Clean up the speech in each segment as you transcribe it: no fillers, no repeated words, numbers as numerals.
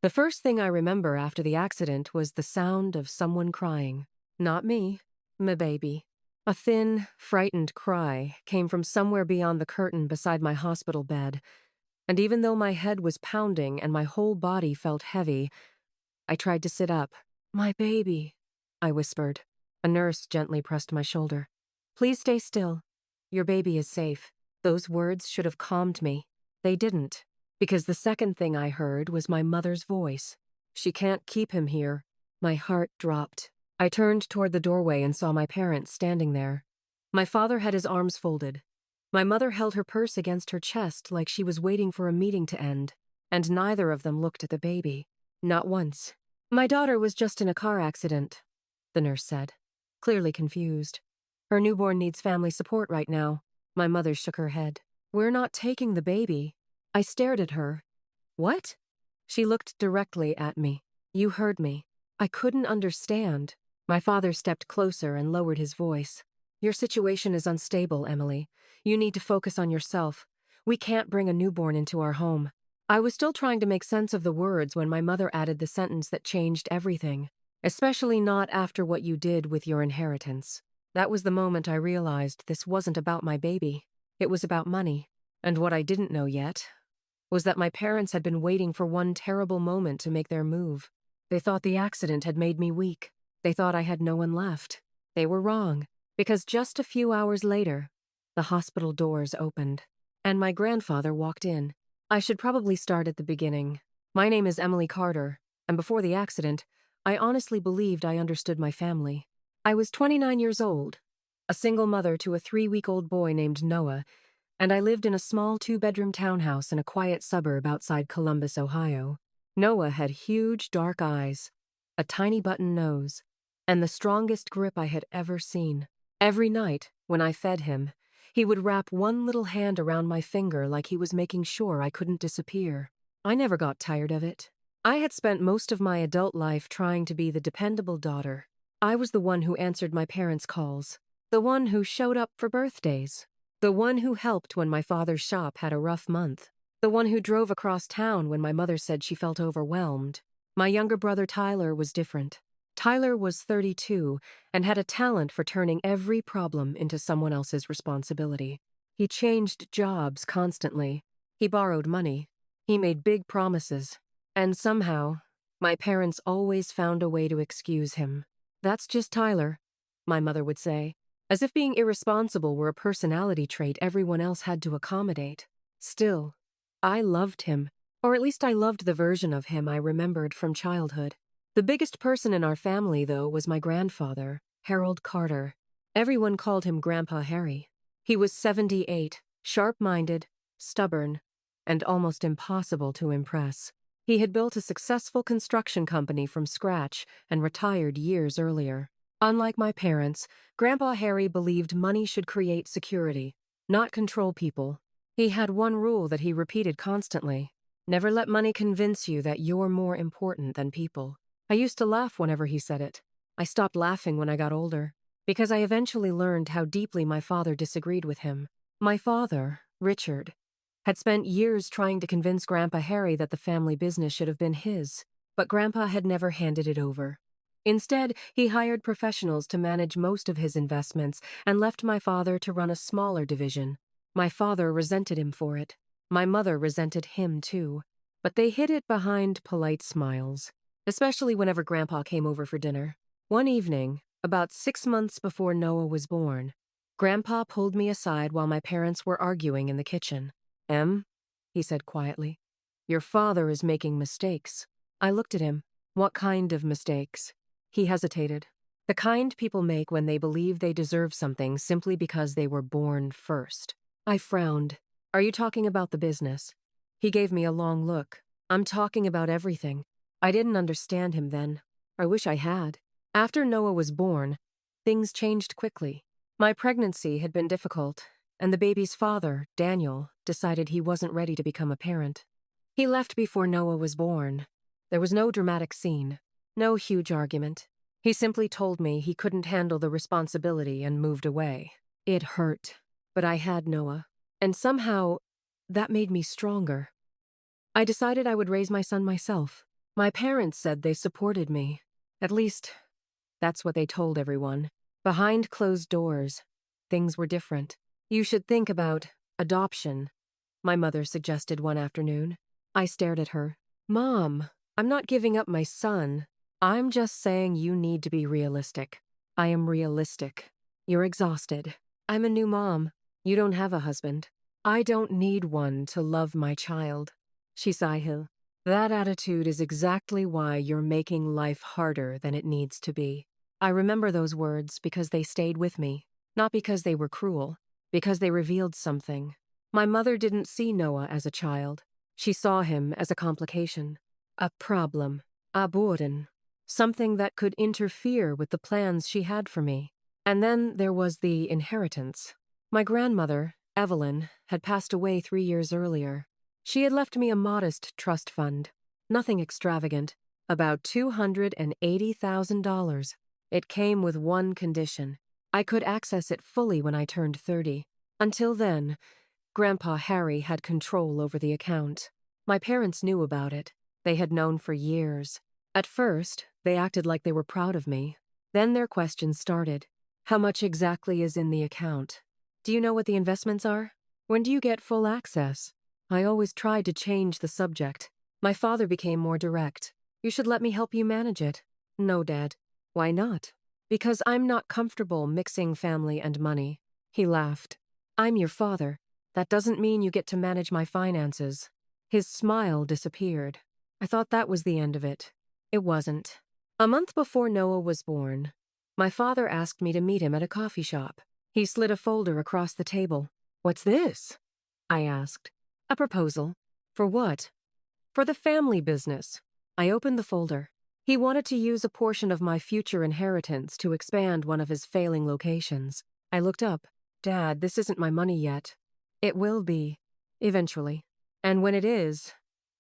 The first thing I remember after the accident was the sound of someone crying. Not me, my baby. A thin, frightened cry came from somewhere beyond the curtain beside my hospital bed, and even though my head was pounding and my whole body felt heavy, I tried to sit up. My baby, I whispered. A nurse gently pressed my shoulder. Please stay still. Your baby is safe. Those words should have calmed me. They didn't, because the second thing I heard was my mother's voice. She can't keep him here. My heart dropped. I turned toward the doorway and saw my parents standing there. My father had his arms folded. My mother held her purse against her chest like she was waiting for a meeting to end, and neither of them looked at the baby. Not once. My daughter was just in a car accident, the nurse said, clearly confused. Her newborn needs family support right now. My mother shook her head. We're not taking the baby. I stared at her. What? She looked directly at me. You heard me. I couldn't understand. My father stepped closer and lowered his voice. Your situation is unstable, Emily. You need to focus on yourself. We can't bring a newborn into our home. I was still trying to make sense of the words when my mother added the sentence that changed everything. Especially not after what you did with your inheritance. That was the moment I realized this wasn't about my baby. It was about money. And what I didn't know yet was that my parents had been waiting for one terrible moment to make their move. They thought the accident had made me weak. They thought I had no one left. They were wrong, because just a few hours later, the hospital doors opened, and my grandfather walked in. I should probably start at the beginning. My name is Emily Carter, and before the accident, I honestly believed I understood my family. I was 29 years old, a single mother to a 3-week-old boy named Noah, and I lived in a small 2-bedroom townhouse in a quiet suburb outside Columbus, Ohio. Noah had huge, dark eyes, a tiny button nose, and the strongest grip I had ever seen. Every night, when I fed him, he would wrap one little hand around my finger like he was making sure I couldn't disappear. I never got tired of it. I had spent most of my adult life trying to be the dependable daughter. I was the one who answered my parents' calls, the one who showed up for birthdays, the one who helped when my father's shop had a rough month, the one who drove across town when my mother said she felt overwhelmed. My younger brother Tyler was different. Tyler was 32 and had a talent for turning every problem into someone else's responsibility. He changed jobs constantly. He borrowed money. He made big promises. And somehow, my parents always found a way to excuse him. That's just Tyler, my mother would say, as if being irresponsible were a personality trait everyone else had to accommodate. Still, I loved him, or at least I loved the version of him I remembered from childhood. The biggest person in our family, though, was my grandfather, Harold Carter. Everyone called him Grandpa Harry. He was 78, sharp-minded, stubborn, and almost impossible to impress. He had built a successful construction company from scratch and retired years earlier. Unlike my parents, Grandpa Harry believed money should create security, not control people. He had one rule that he repeated constantly: never let money convince you that you're more important than people. I used to laugh whenever he said it. I stopped laughing when I got older, because I eventually learned how deeply my father disagreed with him. My father, Richard, had spent years trying to convince Grandpa Harry that the family business should have been his, but Grandpa had never handed it over. Instead, he hired professionals to manage most of his investments and left my father to run a smaller division. My father resented him for it. My mother resented him too, but they hid it behind polite smiles, especially whenever Grandpa came over for dinner. One evening, about 6 months before Noah was born, Grandpa pulled me aside while my parents were arguing in the kitchen. "Em," he said quietly, "your father is making mistakes." I looked at him. What kind of mistakes? He hesitated. The kind people make when they believe they deserve something simply because they were born first. I frowned. Are you talking about the business? He gave me a long look. I'm talking about everything. I didn't understand him then. I wish I had. After Noah was born, things changed quickly. My pregnancy had been difficult, and the baby's father, Daniel, decided he wasn't ready to become a parent. He left before Noah was born. There was no dramatic scene, no huge argument. He simply told me he couldn't handle the responsibility and moved away. It hurt, but I had Noah, and somehow that made me stronger. I decided I would raise my son myself. My parents said they supported me. At least, that's what they told everyone. Behind closed doors, things were different. You should think about adoption, my mother suggested one afternoon. I stared at her. Mom, I'm not giving up my son. I'm just saying you need to be realistic. I am realistic. You're exhausted. I'm a new mom. You don't have a husband. I don't need one to love my child. She sighed. That attitude is exactly why you're making life harder than it needs to be. I remember those words because they stayed with me, not because they were cruel, because they revealed something. My mother didn't see Noah as a child. She saw him as a complication, a problem, a burden, something that could interfere with the plans she had for me. And then there was the inheritance. My grandmother, Evelyn, had passed away 3 years earlier. She had left me a modest trust fund, nothing extravagant, about $280,000. It came with one condition. I could access it fully when I turned 30. Until then, Grandpa Harry had control over the account. My parents knew about it. They had known for years. At first, they acted like they were proud of me. Then their questions started. How much exactly is in the account? Do you know what the investments are? When do you get full access? I always tried to change the subject. My father became more direct. You should let me help you manage it. No, Dad. Why not? Because I'm not comfortable mixing family and money. He laughed. I'm your father. That doesn't mean you get to manage my finances. His smile disappeared. I thought that was the end of it. It wasn't. A month before Noah was born, my father asked me to meet him at a coffee shop. He slid a folder across the table. What's this? I asked. A proposal. For what? For the family business. I opened the folder. He wanted to use a portion of my future inheritance to expand one of his failing locations. I looked up. Dad, this isn't my money yet. It will be. Eventually. And when it is,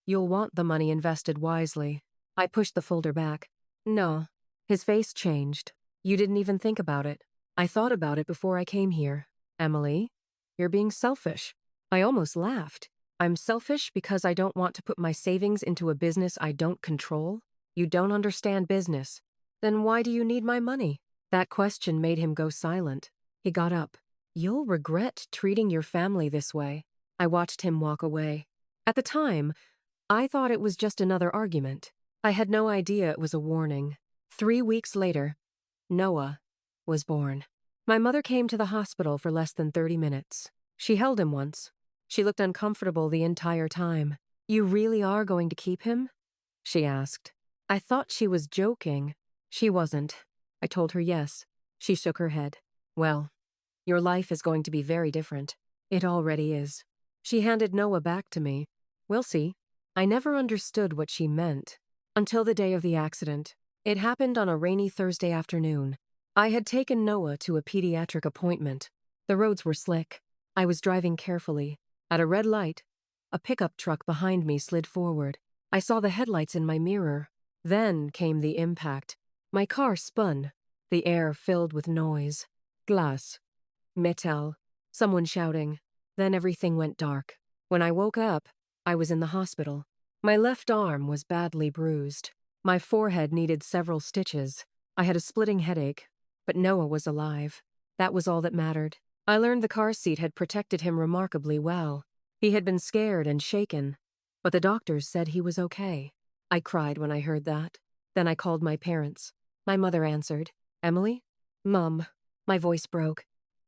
you'll want the money invested wisely. I pushed the folder back. No. His face changed. You didn't even think about it. I thought about it before I came here. Emily, you're being selfish. I almost laughed. I'm selfish because I don't want to put my savings into a business I don't control? You don't understand business. Then why do you need my money? That question made him go silent. He got up. You'll regret treating your family this way. I watched him walk away. At the time, I thought it was just another argument. I had no idea it was a warning. 3 weeks later, Noah was born. My mother came to the hospital for less than 30 minutes. She held him once. She looked uncomfortable the entire time. You really are going to keep him? She asked. I thought she was joking. She wasn't. I told her yes. She shook her head. Well, your life is going to be very different. It already is. She handed Noah back to me. We'll see. I never understood what she meant. Until the day of the accident. It happened on a rainy Thursday afternoon. I had taken Noah to a pediatric appointment. The roads were slick. I was driving carefully. At a red light, a pickup truck behind me slid forward. I saw the headlights in my mirror. Then came the impact. My car spun. The air filled with noise. Glass. Metal. Someone shouting. Then everything went dark. When I woke up, I was in the hospital. My left arm was badly bruised. My forehead needed several stitches. I had a splitting headache. But Noah was alive. That was all that mattered. I learned the car seat had protected him remarkably well. He had been scared and shaken, but the doctors said he was okay. I cried when I heard that. Then I called my parents. My mother answered. Emily? Mom. My voice broke.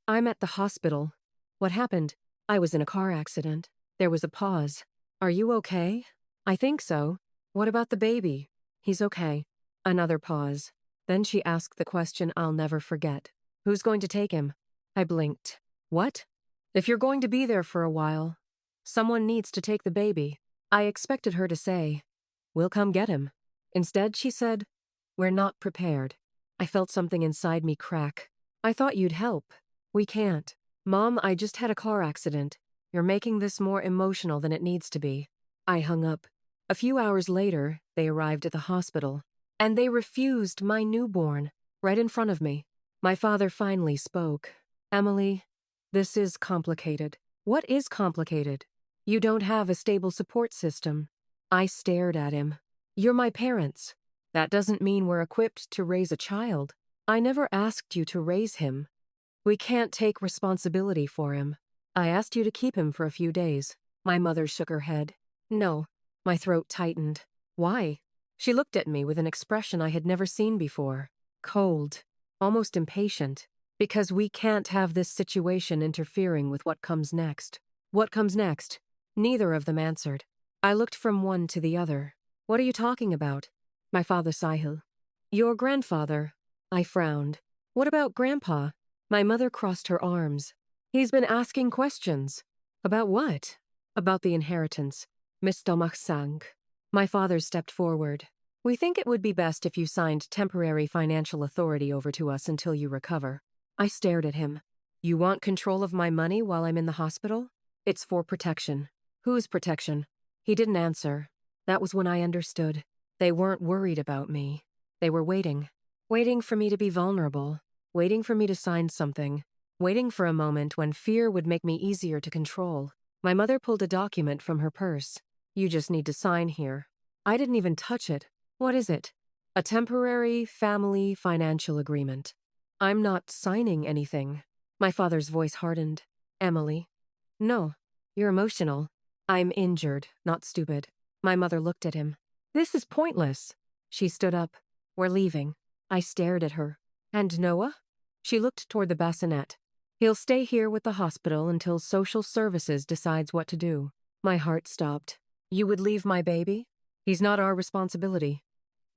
I'm at the hospital. What happened? I was in a car accident. There was a pause. Are you okay? I think so. What about the baby? He's okay. Another pause. Then she asked the question I'll never forget. Who's going to take him? I blinked. What? If you're going to be there for a while, someone needs to take the baby. I expected her to say, we'll come get him. Instead, she said, we're not prepared. I felt something inside me crack. I thought you'd help. We can't. Mom, I just had a car accident. You're making this more emotional than it needs to be. I hung up. A few hours later, they arrived at the hospital. And they refused my newborn, right in front of me. My father finally spoke. Emily, this is complicated. What is complicated? You don't have a stable support system. I stared at him. You're my parents. That doesn't mean we're equipped to raise a child. I never asked you to raise him. We can't take responsibility for him. I asked you to keep him for a few days. My mother shook her head. No. My throat tightened. Why? She looked at me with an expression I had never seen before. Cold. Almost impatient. Because we can't have this situation interfering with what comes next. What comes next? Neither of them answered. I looked from one to the other. What are you talking about? My father Sahil. Your grandfather. I frowned. What about Grandpa? My mother crossed her arms. He's been asking questions. About what? About the inheritance. Miss stomach sank. My father stepped forward. We think it would be best if you signed temporary financial authority over to us until you recover. I stared at him. You want control of my money while I'm in the hospital? It's for protection. Whose protection? He didn't answer. That was when I understood. They weren't worried about me. They were waiting. Waiting for me to be vulnerable. Waiting for me to sign something. Waiting for a moment when fear would make me easier to control. My mother pulled a document from her purse. You just need to sign here. I didn't even touch it. What is it? A temporary family financial agreement. I'm not signing anything. My father's voice hardened. Emily. No. You're emotional. I'm injured, not stupid. My mother looked at him. This is pointless. She stood up. We're leaving. I stared at her. And Noah? She looked toward the bassinet. He'll stay here with the hospital until social services decides what to do. My heart stopped. You would leave my baby? He's not our responsibility.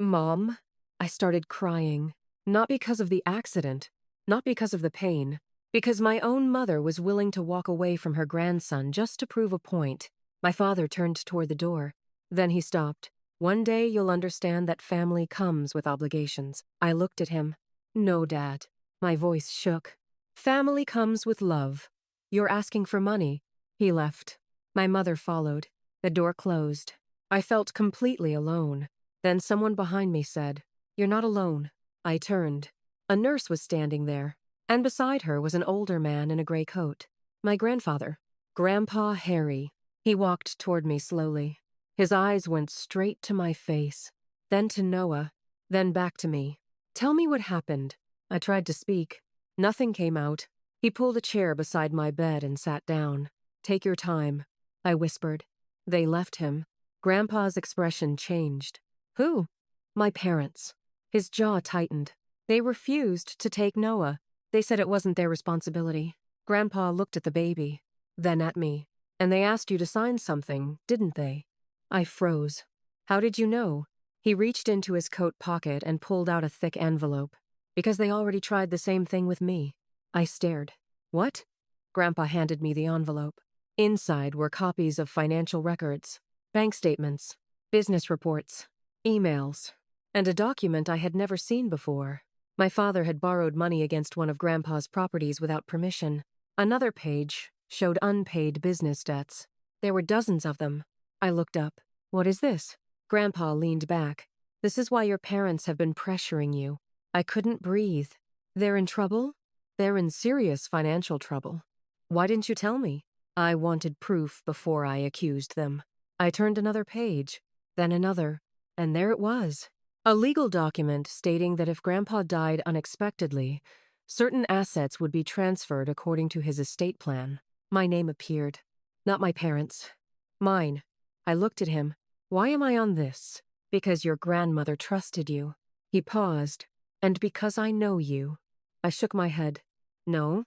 Mom? I started crying. Not because of the accident. Not because of the pain. Because my own mother was willing to walk away from her grandson just to prove a point. My father turned toward the door. Then he stopped. One day you'll understand that family comes with obligations. I looked at him. No, Dad. My voice shook. Family comes with love. You're asking for money. He left. My mother followed. The door closed. I felt completely alone. Then someone behind me said, You're not alone. I turned. A nurse was standing there, and beside her was an older man in a gray coat. My grandfather. Grandpa Harry. He walked toward me slowly. His eyes went straight to my face, then to Noah, then back to me. Tell me what happened. I tried to speak. Nothing came out. He pulled a chair beside my bed and sat down. Take your time, I whispered. They left him. Grandpa's expression changed. Who? My parents. His jaw tightened. They refused to take Noah. They said it wasn't their responsibility. Grandpa looked at the baby, then at me. And they asked you to sign something, didn't they? I froze. How did you know? He reached into his coat pocket and pulled out a thick envelope. Because they already tried the same thing with me. I stared. What? Grandpa handed me the envelope. Inside were copies of financial records, bank statements, business reports, emails, and a document I had never seen before. My father had borrowed money against one of Grandpa's properties without permission. Another page showed unpaid business debts. There were dozens of them. I looked up. What is this? Grandpa leaned back. This is why your parents have been pressuring you. I couldn't breathe. They're in trouble? They're in serious financial trouble. Why didn't you tell me? I wanted proof before I accused them. I turned another page, then another, and there it was. A legal document stating that if Grandpa died unexpectedly, certain assets would be transferred according to his estate plan. My name appeared. Not my parents. Mine. I looked at him. Why am I on this? Because your grandmother trusted you. He paused. And because I know you. I shook my head. No,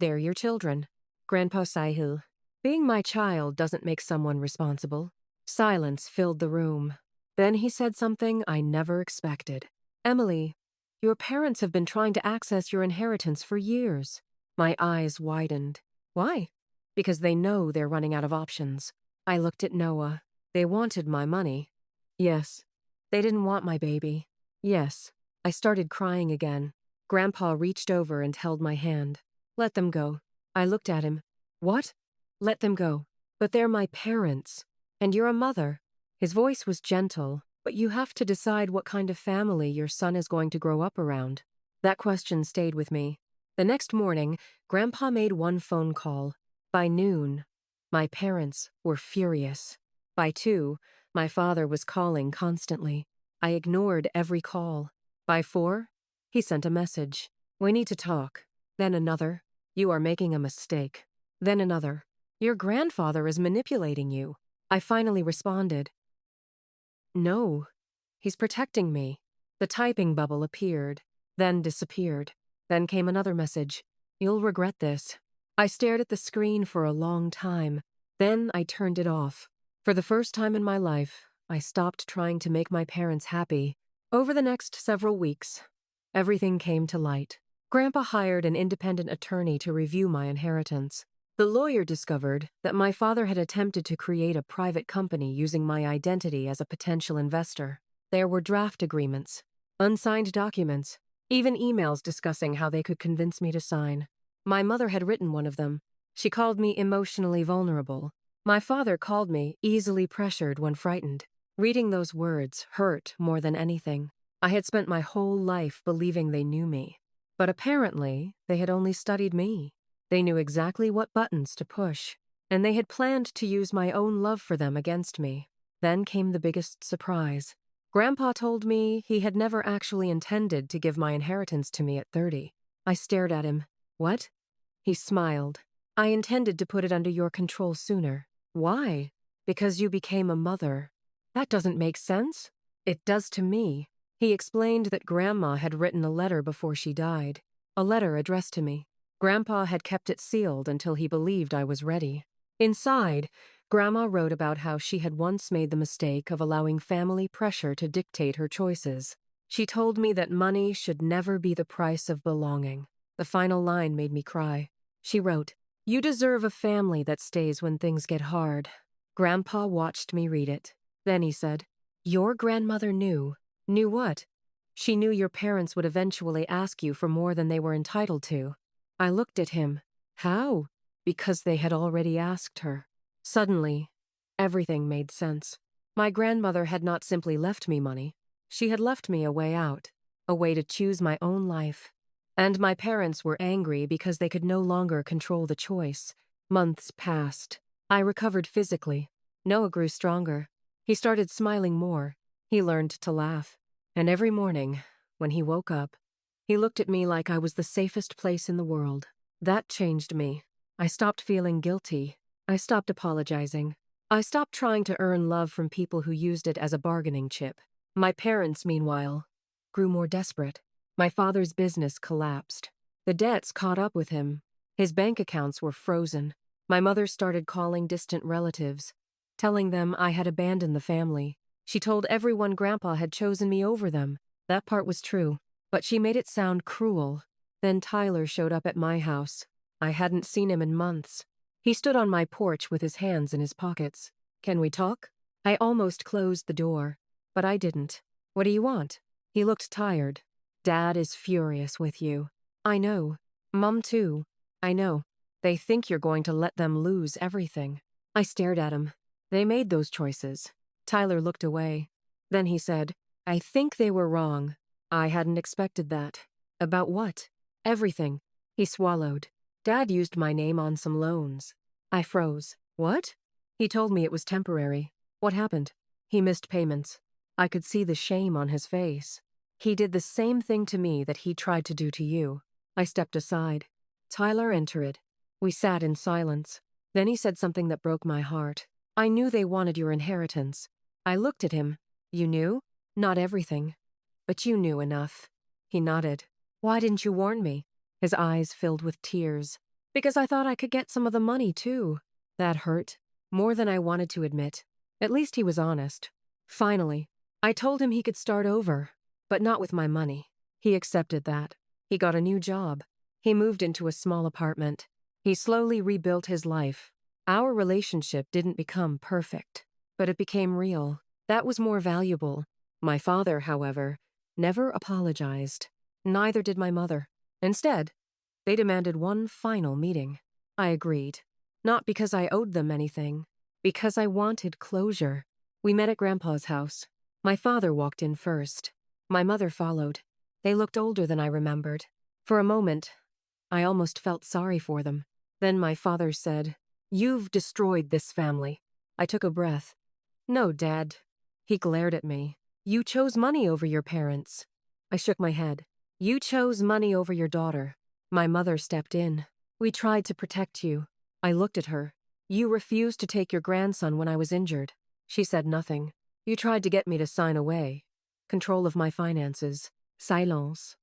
they're your children. Grandpa Sahil. Being my child doesn't make someone responsible. Silence filled the room. Then he said something I never expected. Emily, your parents have been trying to access your inheritance for years. My eyes widened. Why? Because they know they're running out of options. I looked at Noah. They wanted my money. Yes. They didn't want my baby. Yes. I started crying again. Grandpa reached over and held my hand. Let them go. I looked at him. What? Let them go. But they're my parents. And you're a mother. His voice was gentle, but you have to decide what kind of family your son is going to grow up around. That question stayed with me. The next morning, Grandpa made one phone call. By noon, my parents were furious. By 2, My father was calling constantly. I ignored every call. By 4, he sent a message. We need to talk. Then another. You are making a mistake. Then another. Your grandfather is manipulating you. I finally responded. No. He's protecting me. The typing bubble appeared, then disappeared. Then came another message. You'll regret this. I stared at the screen for a long time. Then I turned it off. For the first time in my life, I stopped trying to make my parents happy. Over the next several weeks, everything came to light. Grandpa hired an independent attorney to review my inheritance. The lawyer discovered that my father had attempted to create a private company using my identity as a potential investor. There were draft agreements, unsigned documents, even emails discussing how they could convince me to sign. My mother had written one of them. She called me emotionally vulnerable. My father called me easily pressured when frightened. Reading those words hurt more than anything. I had spent my whole life believing they knew me. But apparently, they had only studied me. They knew exactly what buttons to push, and they had planned to use my own love for them against me. Then came the biggest surprise. Grandpa told me he had never actually intended to give my inheritance to me at 30. I stared at him. What? He smiled. I intended to put it under your control sooner. Why? Because you became a mother. That doesn't make sense. It does to me. He explained that Grandma had written a letter before she died. A letter addressed to me. Grandpa had kept it sealed until he believed I was ready. Inside, Grandma wrote about how she had once made the mistake of allowing family pressure to dictate her choices. She told me that money should never be the price of belonging. The final line made me cry. She wrote, "You deserve a family that stays when things get hard." Grandpa watched me read it. Then he said, "Your grandmother knew." Knew what? She knew your parents would eventually ask you for more than they were entitled to. I looked at him. How? Because they had already asked her. Suddenly, everything made sense. My grandmother had not simply left me money. She had left me a way out, a way to choose my own life. And my parents were angry because they could no longer control the choice. Months passed. I recovered physically. Noah grew stronger. He started smiling more. He learned to laugh. And every morning, when he woke up, he looked at me like I was the safest place in the world. That changed me. I stopped feeling guilty. I stopped apologizing. I stopped trying to earn love from people who used it as a bargaining chip. My parents, meanwhile, grew more desperate. My father's business collapsed. The debts caught up with him. His bank accounts were frozen. My mother started calling distant relatives, telling them I had abandoned the family. She told everyone Grandpa had chosen me over them. That part was true, but she made it sound cruel. Then Tyler showed up at my house. I hadn't seen him in months. He stood on my porch with his hands in his pockets. "Can we talk?" I almost closed the door, but I didn't. "What do you want?" He looked tired. "Dad is furious with you." "I know. Mom too." "I know. They think you're going to let them lose everything." I stared at him. "They made those choices." Tyler looked away. Then he said, "I think they were wrong." I hadn't expected that. "About what?" "Everything." He swallowed. "Dad used my name on some loans." I froze. "What?" He told me it was temporary. "What happened?" "He missed payments." I could see the shame on his face. "He did the same thing to me that he tried to do to you." I stepped aside. Tyler entered. We sat in silence. Then he said something that broke my heart. "I knew they wanted your inheritance." I looked at him. "You knew?" "Not everything. But you knew enough." He nodded. "Why didn't you warn me?" His eyes filled with tears. "Because I thought I could get some of the money, too." That hurt. More than I wanted to admit. At least he was honest. Finally, I told him he could start over, but not with my money. He accepted that. He got a new job. He moved into a small apartment. He slowly rebuilt his life. Our relationship didn't become perfect, but it became real. That was more valuable. My father, however, never apologized. Neither did my mother. Instead, they demanded one final meeting. I agreed. Not because I owed them anything, because I wanted closure. We met at Grandpa's house. My father walked in first. My mother followed. They looked older than I remembered. For a moment, I almost felt sorry for them. Then my father said, "You've destroyed this family." I took a breath. "No, Dad. He glared at me. You chose money over your parents. I shook my head. You chose money over your daughter. My mother stepped in. We tried to protect you. I looked at her. You refused to take your grandson when I was injured. She said nothing. You tried to get me to sign away. Control of my finances. Silence.